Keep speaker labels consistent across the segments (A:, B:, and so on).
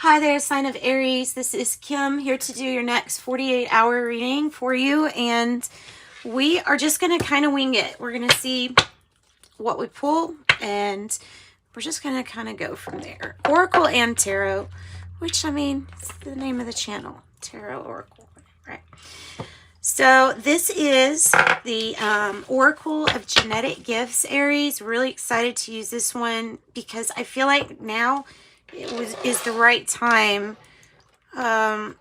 A: Hi there, sign of Aries. This is Kim here to do your next 48-hour reading for you. And we are just going to kind of wing it. We're going to see what we pull, and we're just going to kind of go from there. Oracle and Tarot, which, I mean, it's the name of the channel. Tarot Oracle, right? So this is the Oracle of Genetic Gifts, Aries. Really excited to use this one because I feel like now is the right time to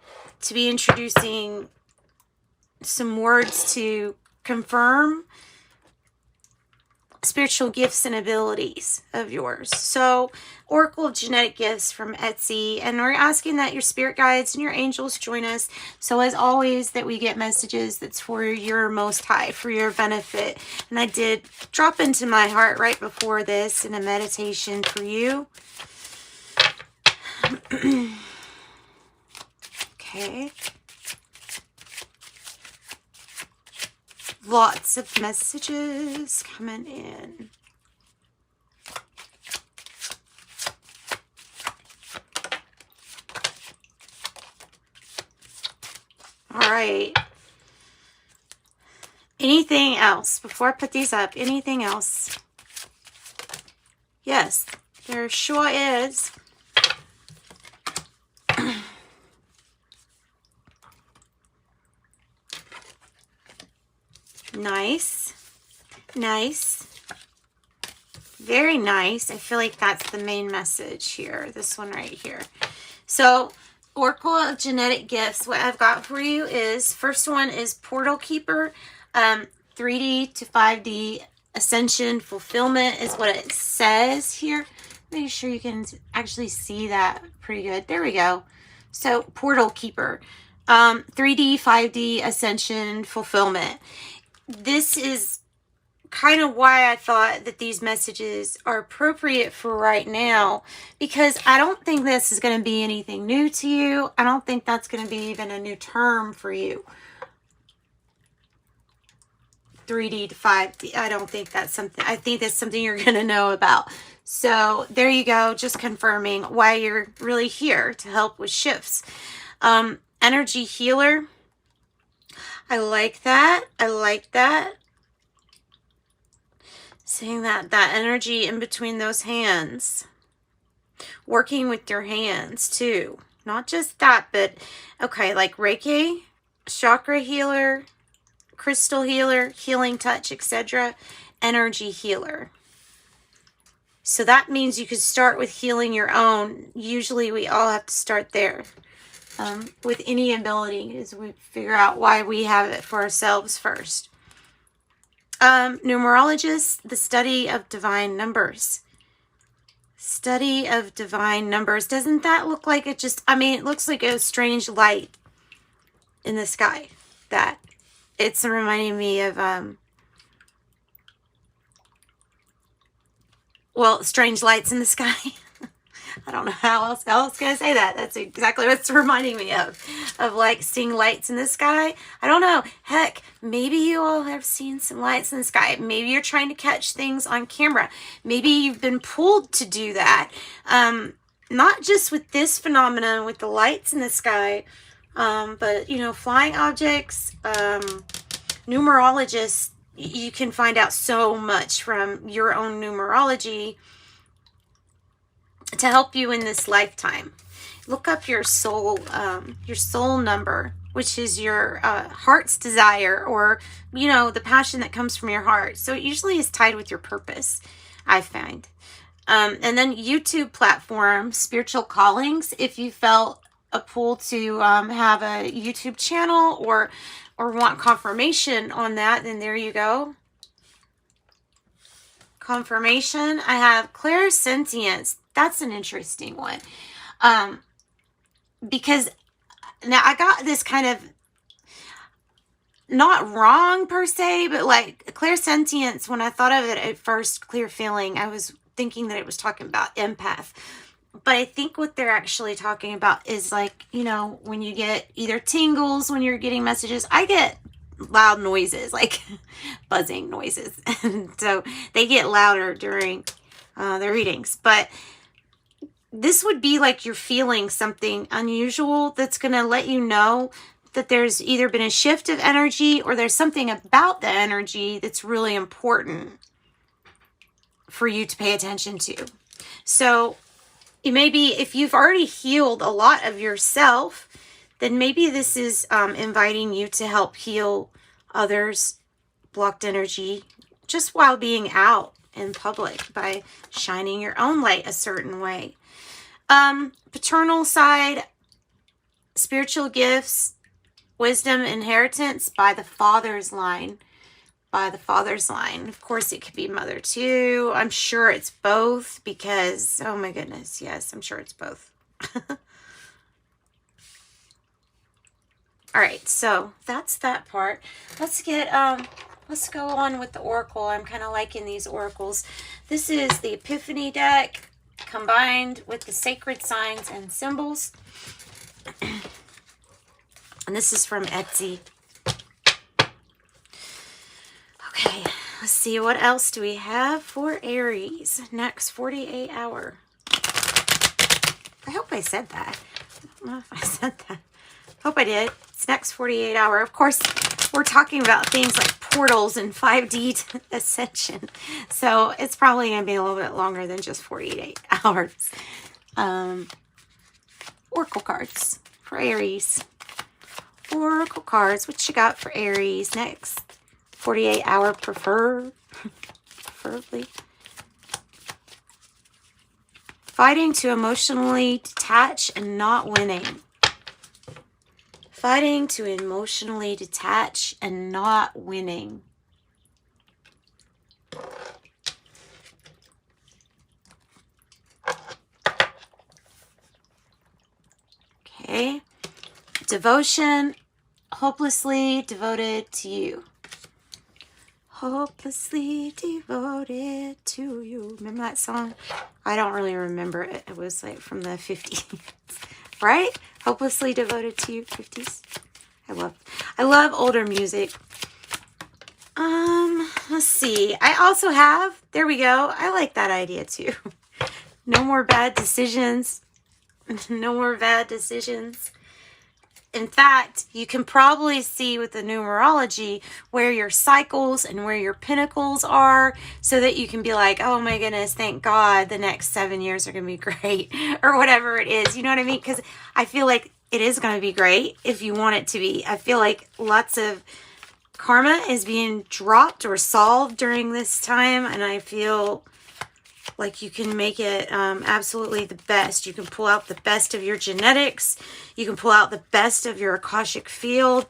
A: be introducing some words to confirm spiritual gifts and abilities of yours. So Oracle of Genetic Gifts from Etsy, and we're asking that your spirit guides and your angels join us. So as always, that we get messages that's for your most high, for your benefit. And I did drop into my heart right before this in a meditation for you. Okay. Lots of messages coming in. All right. Anything else before I put these up? Anything else? Yes, there sure is. Nice. Nice. Very nice. I feel like that's the main message here. This one right here. So, Oracle of Genetic Gifts. What I've got for you is, first one is Portal Keeper. 3D to 5D Ascension Fulfillment is what it says here. Make sure you can actually see that pretty good. There we go. So, Portal Keeper. 3D, 5D Ascension Fulfillment. This is kind of why I thought that these messages are appropriate for right now, because I don't think this is going to be anything new to you. I don't think that's going to be even a new term for you. 3D to 5D. I don't think that's something. I think that's something you're going to know about. So there you go. Just confirming why you're really here to help with shifts. Energy healer. I like that. I like that. Seeing that energy in between those hands. Working with your hands too. Not just that, but okay, like Reiki, chakra healer, crystal healer, healing touch, etc. Energy healer. So that means you could start with healing your own. Usually we all have to start there. With any ability, is we figure out why we have it for ourselves first. Numerologist, the study of divine numbers. Study of divine numbers. Doesn't that look like it just, I mean, it looks like a strange light in the sky. That it's reminding me of, well, strange lights in the sky. I don't know how else can I say that. That's exactly what it's reminding me of like seeing lights in the sky. I don't know. Heck, maybe you all have seen some lights in the sky. Maybe you're trying to catch things on camera. Maybe you've been pulled to do that. Not just with this phenomenon with the lights in the sky, but, you know, flying objects, numerologists, you can find out so much from your own numerology to help you in this lifetime. Look up your soul number, which is your heart's desire, or, you know, the passion that comes from your heart. So it usually is tied with your purpose, I find. And then YouTube platform, spiritual callings. If you felt a pull to have a YouTube channel or want confirmation on that, then there you go. Confirmation. I have clairsentience. That's an interesting one. Because now I got this kind of not wrong per se, but like clairsentience, when I thought of it at first, clear feeling, I was thinking that it was talking about empath. But I think what they're actually talking about is like, you know, when you get either tingles when you're getting messages. I get loud noises, like buzzing noises. And so they get louder during the readings. But this would be like you're feeling something unusual that's going to let you know that there's either been a shift of energy or there's something about the energy that's really important for you to pay attention to. So maybe if you've already healed a lot of yourself, then maybe this is inviting you to help heal others' blocked energy just while being out in public by shining your own light a certain way. Paternal side, spiritual gifts, wisdom, inheritance by the father's line. By the father's line. Of course, it could be mother too. I'm sure it's both because, oh my goodness, yes, I'm sure it's both. All right, so that's that part. Let's go on with the oracle. I'm kind of liking these oracles. This is the Epiphany deck combined with the sacred signs and symbols. And this is from Etsy. Okay, let's see, what else do we have for Aries? Next 48 hour. I hope I said that. I don't know if I said that. Hope I did. It's next 48 hour. Of course, we're talking about things like portals and 5D ascension. So it's probably going to be a little bit longer than just 48 hours. Oracle cards for Aries. Oracle cards. What you got for Aries next 48 hour preferably. Fighting to emotionally detach and not winning. Fighting to emotionally detach and not winning. Okay. Devotion, hopelessly devoted to you. Hopelessly devoted to you. Remember that song? I don't really remember it. It was like from the 50s, right? Hopelessly devoted to you, 50s. I love older music. Let's see. I also have, there we go. I like that idea too. No more bad decisions. No more bad decisions. In fact, you can probably see with the numerology where your cycles and where your pinnacles are so that you can be like, oh my goodness, thank God the next 7 years are going to be great or whatever it is. You know what I mean? Because I feel like it is going to be great if you want it to be. I feel like lots of karma is being dropped or solved during this time. And I feel like you can make it absolutely the best. You can pull out the best of your genetics. You can pull out the best of your Akashic field.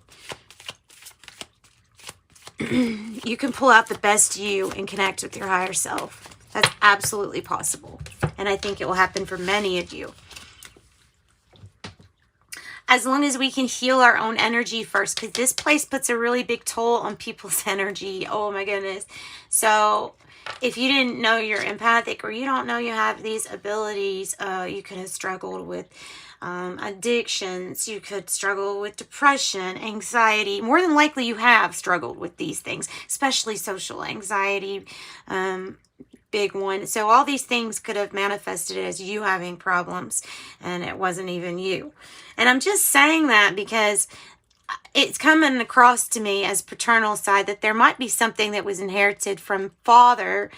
A: You can pull out the best you and connect with your higher self. That's absolutely possible. And I think it will happen for many of you. As long as we can heal our own energy first, because this place puts a really big toll on people's energy. Oh my goodness. So if you didn't know you're empathic or you don't know you have these abilities, you could have struggled with addictions. You could struggle with depression, anxiety. More than likely you have struggled with these things, especially social anxiety, big one. So all these things could have manifested as you having problems and it wasn't even you. And I'm just saying that because it's coming across to me as paternal side that there might be something that was inherited from father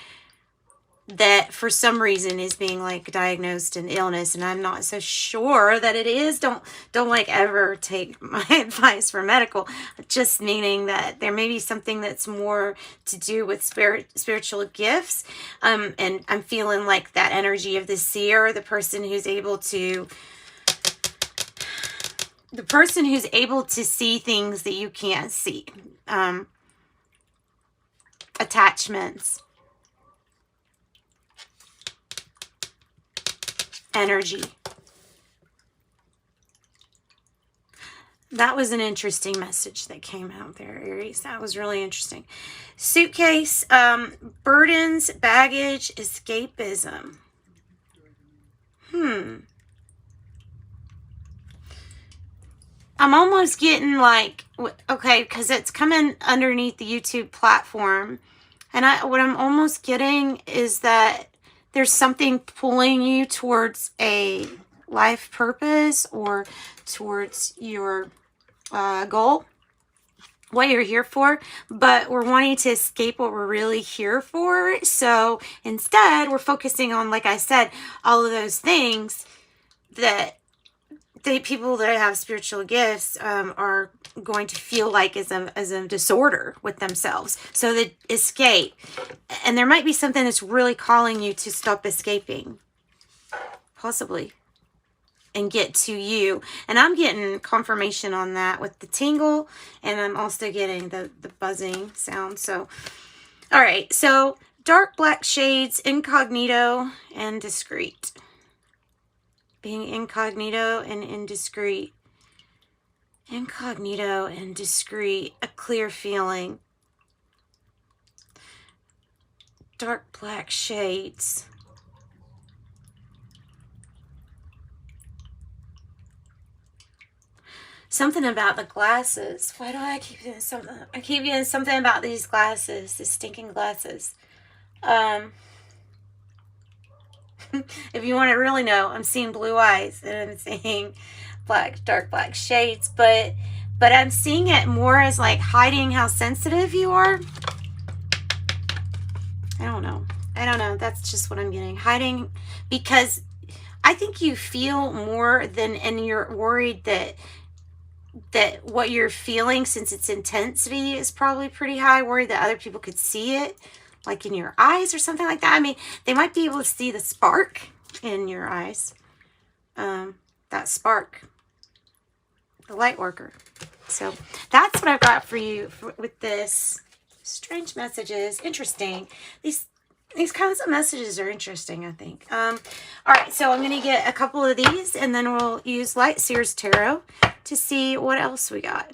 A: that for some reason is being like diagnosed an illness, and I'm not so sure that it is. Don't like ever take my advice for medical, just meaning that there may be something that's more to do with spiritual gifts. And I'm feeling like that energy of the seer, the person who's able to see things that you can't see. Attachments. Energy. That was an interesting message that came out there, Aries. That was really interesting. Suitcase, burdens, baggage, escapism. I'm almost getting like, okay, because it's coming underneath the YouTube platform. And what I'm almost getting is that there's something pulling you towards a life purpose or towards your goal, what you're here for, but we're wanting to escape what we're really here for. So instead, we're focusing on, like I said, all of those things that the people that have spiritual gifts are going to feel like is a disorder with themselves. So they escape. And there might be something that's really calling you to stop escaping. Possibly. And get to you. And I'm getting confirmation on that with the tingle. And I'm also getting the buzzing sound. So, all right. So, dark black shades, incognito, and discreet. Being incognito and indiscreet. Incognito and discreet. A clear feeling. Dark black shades. Something about the glasses. Why do I keep getting something? I keep getting something about these glasses. These stinking glasses. If you want to really know, I'm seeing blue eyes and I'm seeing dark black shades, but I'm seeing it more as like hiding how sensitive you are. I don't know. That's just what I'm getting. Hiding, because I think you feel more than, and you're worried that what you're feeling, since its intensity is probably pretty high, worried that other people could see it, like in your eyes or something like that. I mean, they might be able to see the spark in your eyes. That spark. The light worker. So that's what I've got for you with this. Strange messages. Interesting. These kinds of messages are interesting, I think. All right, so I'm going to get a couple of these, and then we'll use Light Seers Tarot to see what else we got.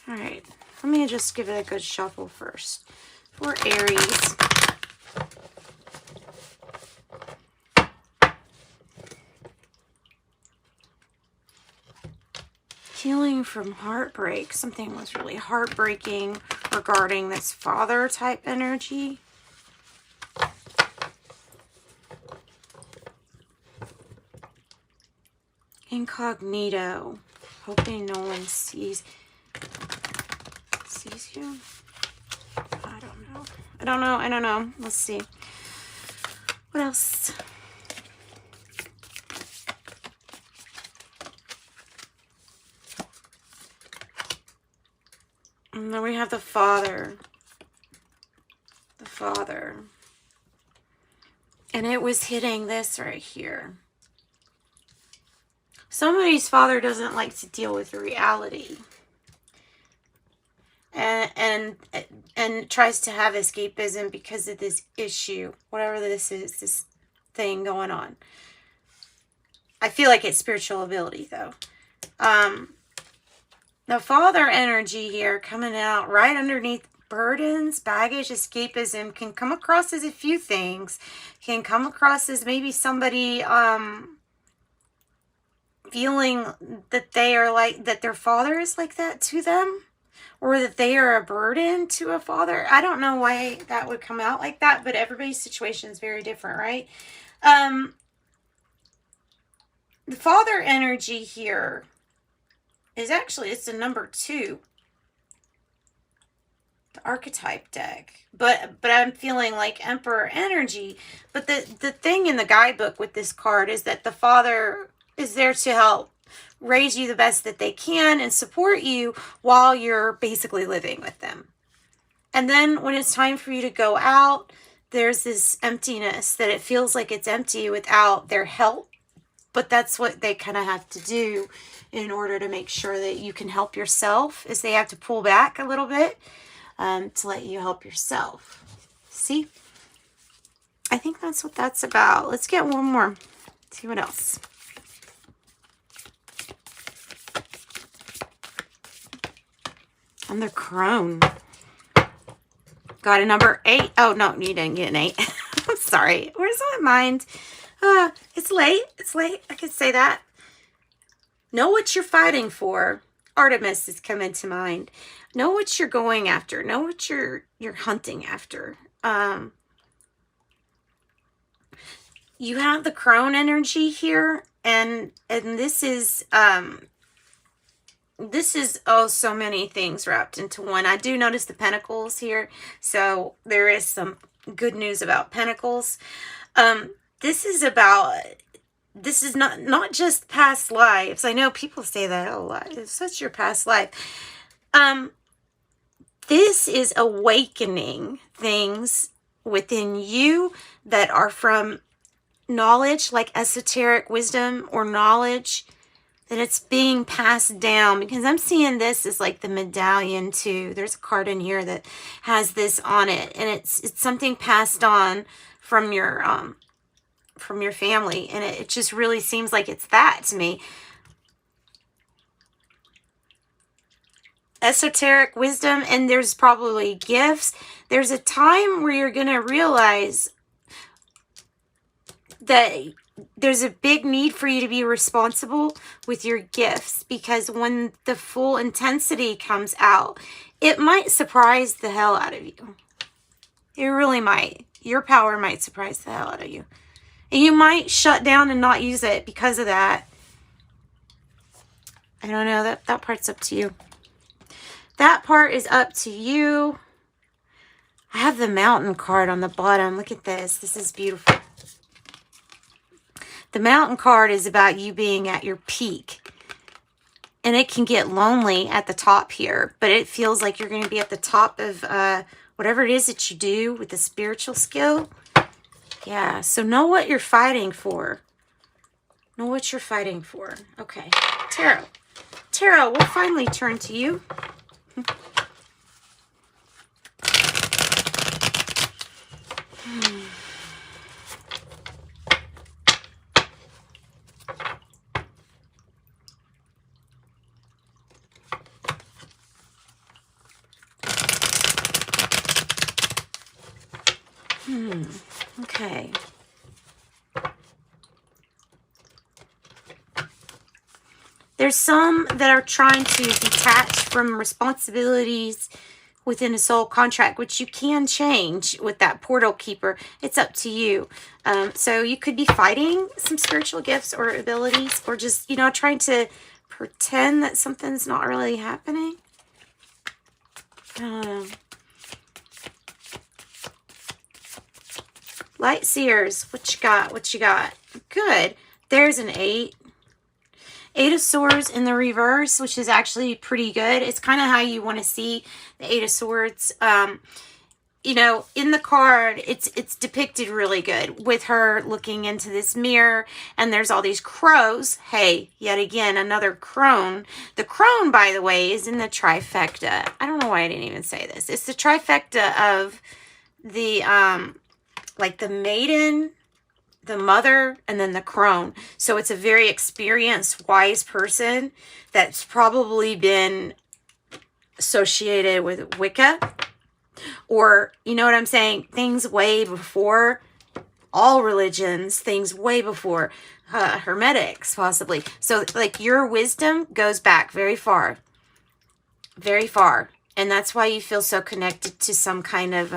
A: All right, let me just give it a good shuffle first. For Aries. Healing from heartbreak. Something was really heartbreaking regarding this father type energy. Incognito. Hoping no one sees you. I don't know. Let's see. What else? And then we have the father. The father. And it was hitting this right here. Somebody's father doesn't like to deal with reality. And tries to have escapism because of this issue. Whatever this is, this thing going on. I feel like it's spiritual ability, though. The father energy here coming out right underneath burdens, baggage, escapism can come across as a few things. Can come across as maybe somebody feeling that they are like, that their father is like that to them. Or that they are a burden to a father. I don't know why that would come out like that, but everybody's situation is very different, right? The father energy here is actually, it's a number 2. The archetype deck. But I'm feeling like Emperor energy. But the thing in the guidebook with this card is that the father is there to help raise you the best that they can and support you while you're basically living with them. And then when it's time for you to go out, there's this emptiness that it feels like it's empty without their help. But that's what they kind of have to do in order to make sure that you can help yourself, is they have to pull back a little bit to let you help yourself. See? I think that's what that's about. Let's get one more. See what else. And the crone. Got a number 8. Oh, no, you didn't get an 8. I'm sorry. Where's my mind? It's late. It's late. I could say that. Know what you're fighting for. Artemis has come into mind. Know what you're going after. Know what you're hunting after. you have the crone energy here, and this is oh, so many things wrapped into one. I do notice the pentacles here, so there is some good news about pentacles. This is not just past lives. I know people say that, oh, it's such your past life. This is awakening things within you that are from knowledge, like esoteric wisdom or knowledge, that it's being passed down, because I'm seeing this as like the medallion too. There's a card in here that has this on it, and it's something passed on from your family, and it just really seems like it's that to me. Esoteric wisdom, and there's probably gifts. There's a time where you're going to realize that there's a big need for you to be responsible with your gifts, because when the full intensity comes out, it might surprise the hell out of you. It really might. Your power might surprise the hell out of you. And you might shut down and not use it because of that. I don't know. That part's up to you. That part is up to you. I have the Mountain card on the bottom. Look at this. This is beautiful. The Mountain card is about you being at your peak. And it can get lonely at the top here, but it feels like you're going to be at the top of whatever it is that you do with the spiritual skill. Yeah, so know what you're fighting for. Know what you're fighting for. Okay, Tarot. Tarot, we'll finally turn to you. Okay. There's some that are trying to detach from responsibilities within a soul contract, which you can change with that portal keeper. It's up to you. So you could be fighting some spiritual gifts or abilities, or just, you know, trying to pretend that something's not really happening. I don't know. Light Seers, what you got? What you got? Good. There's an 8. 8 of Swords in the reverse, which is actually pretty good. It's kind of how you want to see the 8 of Swords. You know, in the card, it's depicted really good with her looking into this mirror, and there's all these crows. Hey, yet again, another crone. The crone, by the way, is in the trifecta. I don't know why I didn't even say this. It's the trifecta of the, like the maiden, the mother, and then the crone. So it's a very experienced, wise person that's probably been associated with Wicca, or, you know what I'm saying, things way before all religions, things way before Hermetics, possibly. So, like, your wisdom goes back very far. Very far. And that's why you feel so connected to some kind of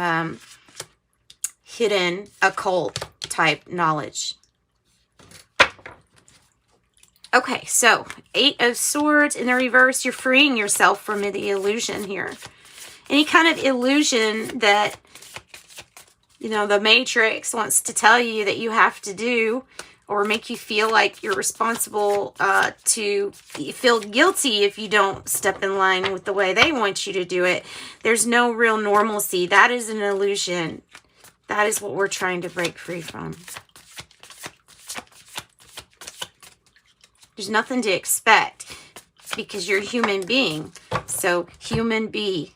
A: hidden occult type knowledge. Okay, so 8 of Swords in the reverse. You're freeing yourself from the illusion here. Any kind of illusion that, you know, the Matrix wants to tell you that you have to do, or make you feel like you're responsible to feel guilty if you don't step in line with the way they want you to do it. There's no real normalcy. That is an illusion. That is what we're trying to break free from. There's nothing to expect because you're a human being. So human be.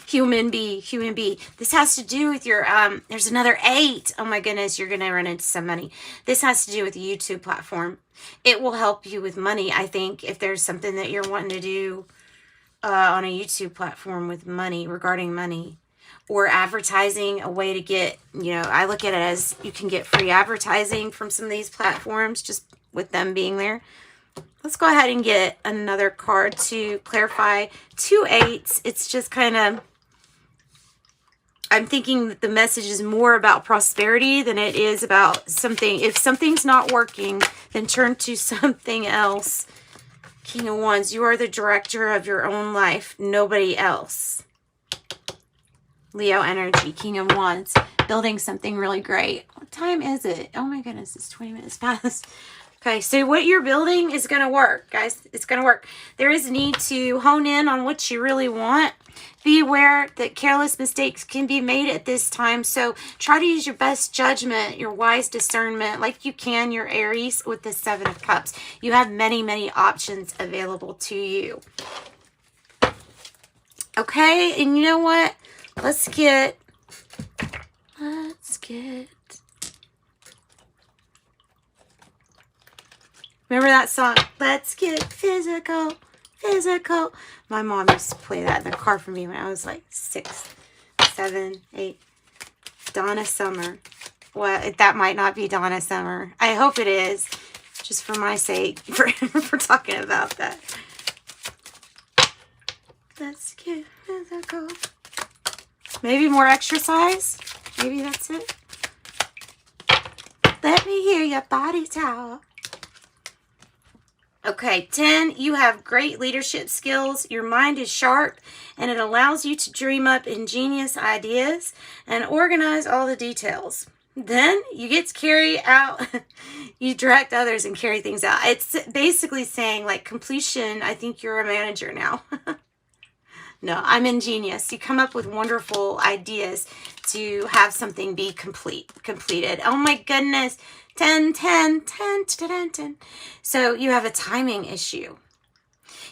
A: Human be. Human be. This has to do with your, there's another 8. Oh my goodness, you're going to run into some money. This has to do with the YouTube platform. It will help you with money, I think, if there's something that you're wanting to do on a YouTube platform with money, regarding money. Or advertising, a way to get, you know, I look at it as you can get free advertising from some of these platforms just with them being there. Let's go ahead and get another card to clarify. 2 8s. It's just kind of, I'm thinking that the message is more about prosperity than it is about something. If something's not working, then turn to something else. King of Wands, you are the director of your own life, nobody else. Leo energy, King of Wands, building something really great. What time is it? Oh my goodness, it's 20 minutes past. Okay, so what you're building is going to work, guys. It's going to work. There is a need to hone in on what you really want. Be aware that careless mistakes can be made at this time. So try to use your best judgment, your wise discernment, like you can your Aries with the Seven of Cups. You have many, many options available to you. Okay, and you know what? Let's get... Remember that song? Let's get physical, physical. My mom used to play that in the car for me when I was like 6, 7, 8. Donna Summer. Well, that might not be Donna Summer. I hope it is, just for my sake, for talking about that. Let's get physical. Maybe more exercise. Maybe that's it. Let me hear your body talk. Okay, 10, you have great leadership skills. Your mind is sharp, and it allows you to dream up ingenious ideas and organize all the details. Then you get to carry out, you direct others and carry things out. It's basically saying, like, completion, I think you're a manager now. No, I'm ingenious. You come up with wonderful ideas to have something be completed. Oh my goodness. 10, 10, 10, 10, 10. So you have a timing issue.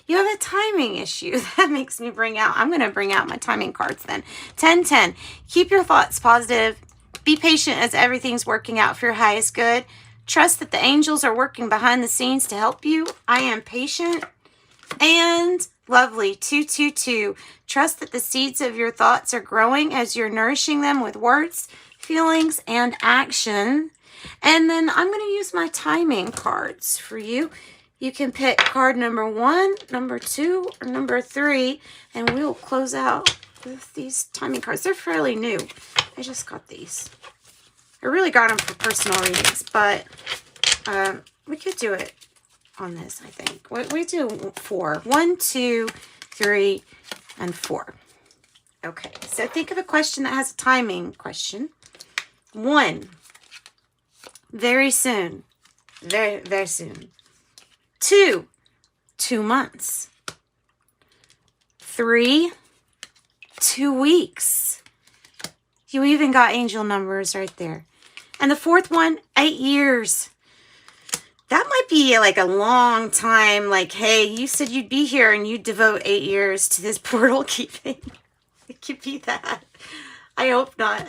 A: You have a timing issue. That makes me I'm going to bring out my timing cards then. 10, 10. Keep your thoughts positive. Be patient as everything's working out for your highest good. Trust that the angels are working behind the scenes to help you. I am patient. And lovely. 2, 2, 2. Trust that the seeds of your thoughts are growing as you're nourishing them with words, feelings, and action. And then I'm going to use my timing cards for you. You can pick card number 1, number 2, or number 3, and we'll close out with these timing cards. They're fairly new. I just got these. I really got them for personal readings, but we could do it on this, I think. We do 4. 1, 2, 3, and 4. Okay, so think of a question that has a timing question. 1. Very soon. Very, very soon. 2. 2 months. 3. 2 weeks. You even got angel numbers right there. And the 4th one, 8 years. That might be like a long time. Like, hey, you said you'd be here and you'd devote 8 years to this portal keeping. It could be that. I hope not.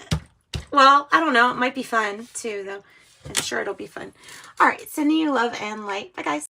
A: Well, I don't know. It might be fun too, though. I'm sure it'll be fun. All right. Sending you love and light. Bye, guys.